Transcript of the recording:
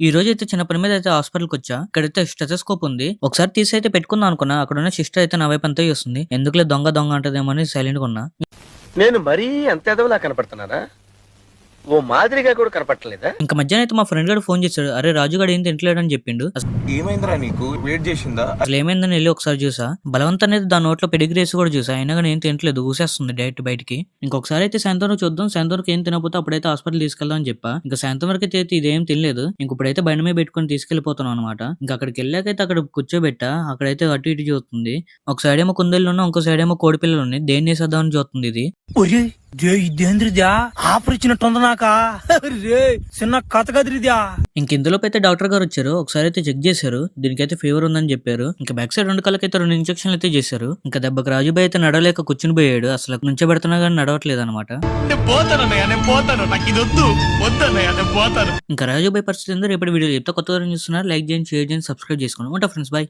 ఈ రోజైతే చిన్న పని మీద అయితే హాస్పిటల్‌కొచ్చా. ఇక్కడైతే స్టెతస్కోప్ ఉంది. ఒకసారి తీసైతే పెట్టుకుందాం అనుకున్నా. అక్కడున్న సిస్టర్ అయితే నా వైపు అంతా చూస్తుంది. ఎందుకులే దొంగ దొంగ అంటదేమో అని సైలెంట్‌గా ఉన్నా. నేను మరీ అంత ఎదవలా కనపడుతున్నానా? ఓ మాదిరిగా కూడా కనపడట్లేదా? ఇంక మధ్యాహ్నం అయితే మా ఫ్రెండ్ గాడు ఫోన్ చేసాడు. "అరే రాజు గాడు ఏం తింటలేడని" చెప్పిండు. ఏమైందిరా నీకు? వెయిట్ చేసిందా? అసలేమైందని ఎళ్లి ఒకసారి చూసా. బలవంతం అనేది దాని నోట్లో పెడిగ్రీ ఏసి కూడా చూసా. అయినా గాని ఏం తినట్లేదు. ఊసేస్తుంది డైరెక్ట్ బయటికి. ఇంకొకసారి అయితే సాయంత్రం వరకు చూద్దాం. సాయంత్రం వరకు ఏం తినకపోతే అప్పుడైతే హాస్పిటల్ తీసుకెళ్దాం అని చెప్పా. ఇంక సాయంత్రం వరకు అయితే ఇదేం తినలేదు. ఇంక ఇప్పుడైతే బండి మీద పెట్టుకొని తీసుకెళ్ళిపోతున్నాం అనమాట. ఇంక అక్కడికెళ్ళాకైతే అక్కడ కూర్చోబెట్టా. అక్కడైతే అటు ఇటు చూస్తుంది. ఒక సైడ్ ఏమో కుందేళ్లున్నాయి. ఇంకో సైడ్ ఏమో కోడి పిల్లలున్నాయి. దేన్నేసేద్దామని చూస్తుంది ఇది. ఒరే ఇదేంద్రిద్యా ఆఫర్ ఇచ్చినట్టుంది నాకా రే చిన్న కథ కదిరిద్యా. ఇంక ఇందులోపు అయితే డాక్టర్ గారు వచ్చారు. ఒకసారి అయితే చెక్ చేశారు. దీనికైతే ఫీవర్ ఉందని చెప్పారు. ఇంకా బ్యాక్ సైడ్ 2 కళ్ళకైతే 2 ఇంజక్షన్లు అయితే చేశారు. ఇంకా దెబ్బకి రాజుబాయ్ అయితే నడవలేక కూర్చుని పోయాడు. అసలు నుంచో పెడుతున్నా కానీ నడవట్లేదు అనమాట. ఇంకా రాజుబాయ్ పరిస్థితి ఏందో రేపటి వీడియో చెప్తా. కొత్తగా చూస్తున్నారు లైక్ చేయండి, షేర్ చేయండి, సబ్స్క్రైబ్ చేసుకోండి. ఉంటా ఫ్రెండ్స్, బాయ్.